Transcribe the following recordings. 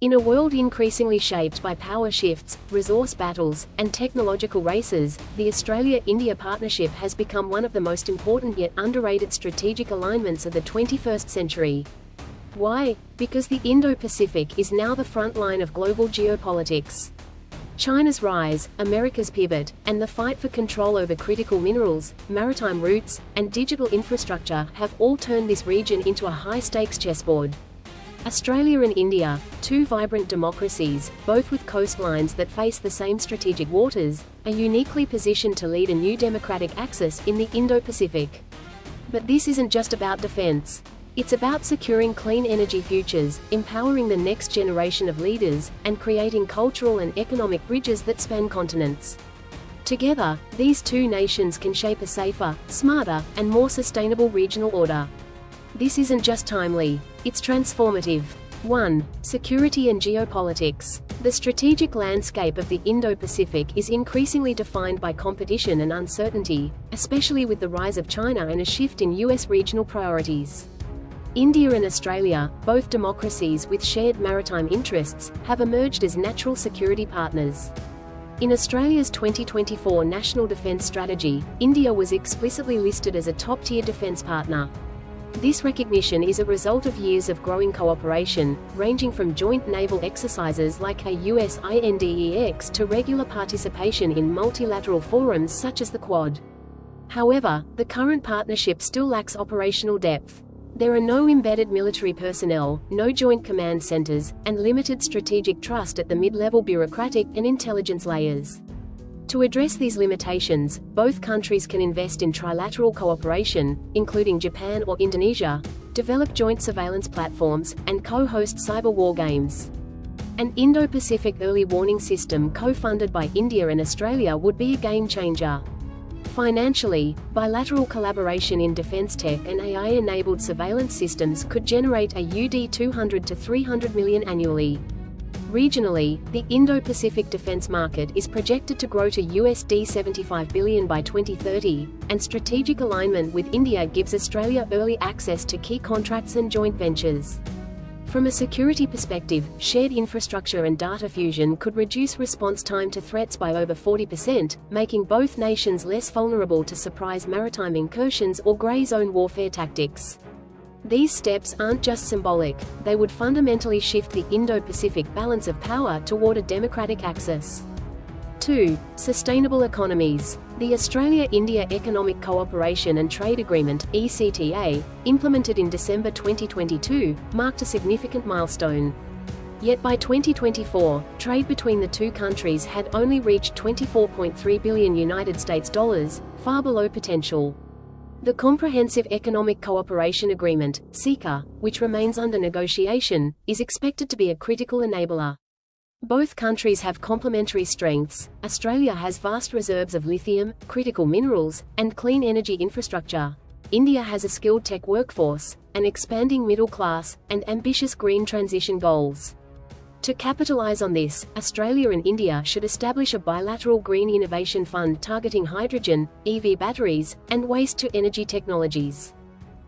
In a world increasingly shaped by power shifts, resource battles, and technological races, the Australia-India partnership has become one of the most important yet underrated strategic alignments of the 21st century. Why? Because the Indo-Pacific is now the front line of global geopolitics. China's rise, America's pivot, and the fight for control over critical minerals, maritime routes, and digital infrastructure have all turned this region into a high-stakes chessboard. Australia and India, two vibrant democracies, both with coastlines that face the same strategic waters, are uniquely positioned to lead a new democratic axis in the Indo-Pacific. But this isn't just about defense. It's about securing clean energy futures, empowering the next generation of leaders, and creating cultural and economic bridges that span continents. Together, these two nations can shape a safer, smarter, and more sustainable regional order. This isn't just timely, it's transformative. 1. Security and geopolitics. The strategic landscape of the Indo-Pacific is increasingly defined by competition and uncertainty, especially with the rise of China and a shift in U.S. regional priorities. India and Australia, both democracies with shared maritime interests, have emerged as natural security partners. In Australia's 2024 National Defence Strategy, India was explicitly listed as a top-tier defence partner. This recognition is a result of years of growing cooperation, ranging from joint naval exercises like AUS INDEX to regular participation in multilateral forums such as the Quad. However, the current partnership still lacks operational depth. There are no embedded military personnel, no joint command centers, and limited strategic trust at the mid-level bureaucratic and intelligence layers. To address these limitations, both countries can invest in trilateral cooperation, including Japan or Indonesia, develop joint surveillance platforms, and co-host cyber war games. An Indo-Pacific early warning system co-funded by India and Australia would be a game-changer. Financially, bilateral collaboration in defense tech and AI-enabled surveillance systems could generate a USD 200 to 300 million annually. Regionally, the Indo-Pacific defense market is projected to grow to USD 75 billion by 2030, and strategic alignment with India gives Australia early access to key contracts and joint ventures. From a security perspective, shared infrastructure and data fusion could reduce response time to threats by over 40%, making both nations less vulnerable to surprise maritime incursions or grey zone warfare tactics. These steps aren't just symbolic, they would fundamentally shift the Indo-Pacific balance of power toward a democratic axis. 2. Sustainable economies. The Australia-India Economic Cooperation and Trade Agreement, ECTA, implemented in December 2022, marked a significant milestone. Yet by 2024, trade between the two countries had only reached $24.3 billion United States dollars, far below potential. The Comprehensive Economic Cooperation Agreement, CECA, which remains under negotiation, is expected to be a critical enabler. Both countries have complementary strengths. Australia has vast reserves of lithium, critical minerals, and clean energy infrastructure. India has a skilled tech workforce, an expanding middle class, and ambitious green transition goals. To capitalize on this, Australia and India should establish a bilateral green innovation fund targeting hydrogen, EV batteries, and waste-to-energy technologies.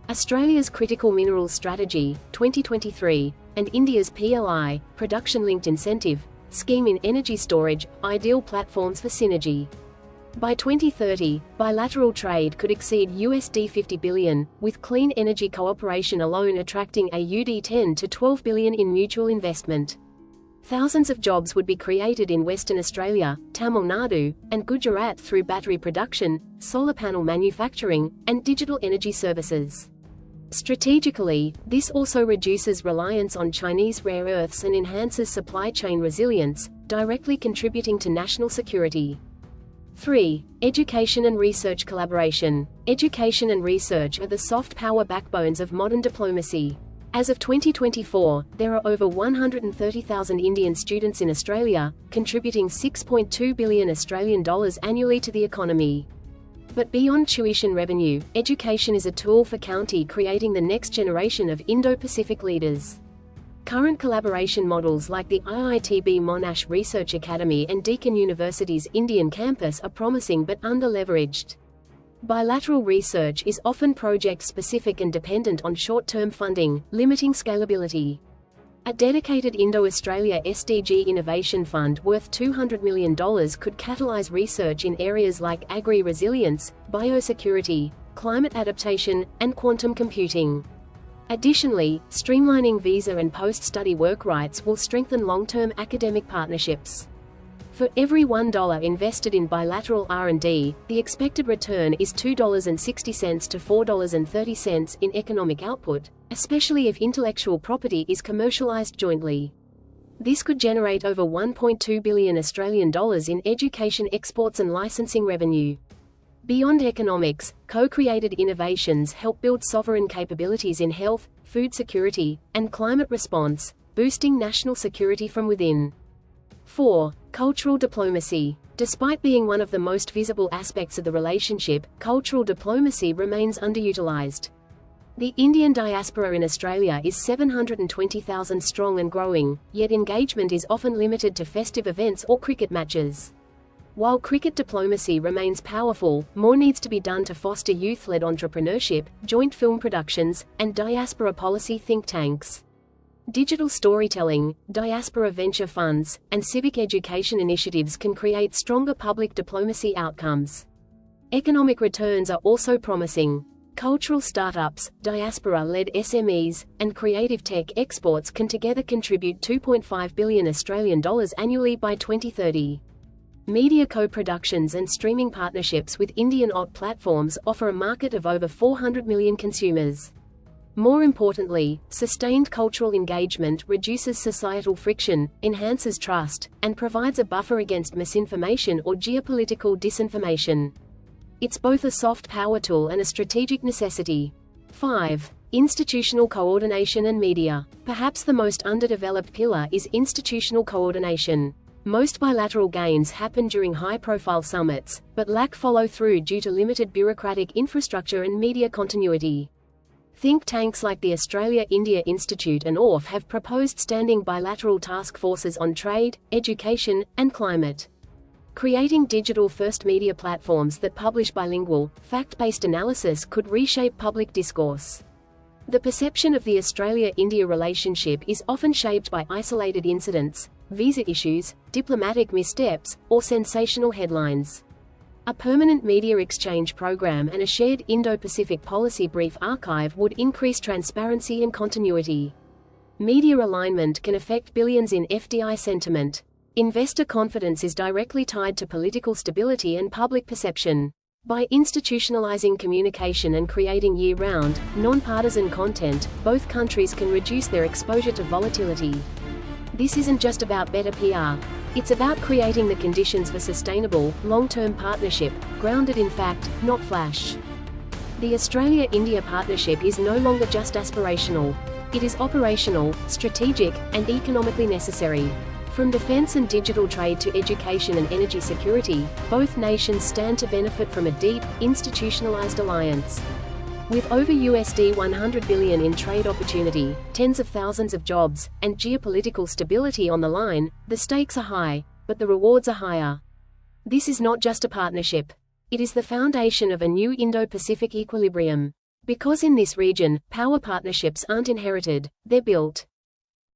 Australia's Critical Minerals Strategy, 2023, and India's PLI, Production-Linked Incentive, scheme in energy storage, ideal platforms for synergy. By 2030, bilateral trade could exceed USD 50 billion, with clean energy cooperation alone attracting AUD 10 to 12 billion in mutual investment. Thousands of jobs would be created in Western Australia, Tamil Nadu, and Gujarat through battery production, solar panel manufacturing, and digital energy services. Strategically, this also reduces reliance on Chinese rare earths and enhances supply chain resilience, directly contributing to national security. 3. Education and research collaboration. Education and research are the soft power backbones of modern diplomacy. As of 2024, there are over 130,000 Indian students in Australia, contributing $6.2 billion Australian dollars annually to the economy. But beyond tuition revenue, education is a tool for county creating the next generation of Indo-Pacific leaders. Current collaboration models like the IITB Monash Research Academy and Deakin University's Indian campus are promising but under-leveraged. Bilateral research is often project-specific and dependent on short-term funding, limiting scalability. A dedicated Indo-Australia SDG Innovation Fund worth $200 million could catalyze research in areas like agri-resilience, biosecurity, climate adaptation, and quantum computing. Additionally, streamlining visa and post-study work rights will strengthen long-term academic partnerships. For every $1 invested in bilateral R&D, the expected return is $2.60 to $4.30 in economic output, especially if intellectual property is commercialized jointly. This could generate over $1.2 billion Australian dollars in education exports and licensing revenue. Beyond economics, co-created innovations help build sovereign capabilities in health, food security, and climate response, boosting national security from within. 4. Cultural diplomacy. Despite being one of the most visible aspects of the relationship, cultural diplomacy remains underutilized. The Indian diaspora in Australia is 720,000 strong and growing, yet engagement is often limited to festive events or cricket matches. While cricket diplomacy remains powerful, more needs to be done to foster youth-led entrepreneurship, joint film productions, and diaspora policy think tanks. Digital storytelling, diaspora venture funds, and civic education initiatives can create stronger public diplomacy outcomes. Economic returns are also promising. Cultural startups, diaspora-led SMEs, and creative tech exports can together contribute $2.5 billion Australian dollars annually by 2030. Media co-productions and streaming partnerships with Indian OTT platforms offer a market of over 400 million consumers. More importantly, sustained cultural engagement reduces societal friction, enhances trust, and provides a buffer against misinformation or geopolitical disinformation. It's both a soft power tool and a strategic necessity. 5. Institutional coordination and media. Perhaps the most underdeveloped pillar is institutional coordination. Most bilateral gains happen during high-profile summits, but lack follow-through due to limited bureaucratic infrastructure and media continuity. Think tanks like the Australia-India Institute and ORF have proposed standing bilateral task forces on trade, education, and climate. Creating digital-first media platforms that publish bilingual, fact-based analysis could reshape public discourse. The perception of the Australia-India relationship is often shaped by isolated incidents, visa issues, diplomatic missteps, or sensational headlines. A permanent media exchange program and a shared Indo-Pacific policy brief archive would increase transparency and continuity. Media alignment can affect billions in FDI sentiment. Investor confidence is directly tied to political stability and public perception. By institutionalizing communication and creating year-round, non-partisan content, both countries can reduce their exposure to volatility. This isn't just about better PR. It's about creating the conditions for sustainable, long-term partnership, grounded in fact, not flash. The Australia-India partnership is no longer just aspirational. It is operational, strategic, and economically necessary. From defense and digital trade to education and energy security, both nations stand to benefit from a deep, institutionalized alliance. With over $100 billion in trade opportunity, tens of thousands of jobs, and geopolitical stability on the line, the stakes are high, but the rewards are higher. This is not just a partnership. It is the foundation of a new Indo-Pacific equilibrium. Because in this region, power partnerships aren't inherited, they're built.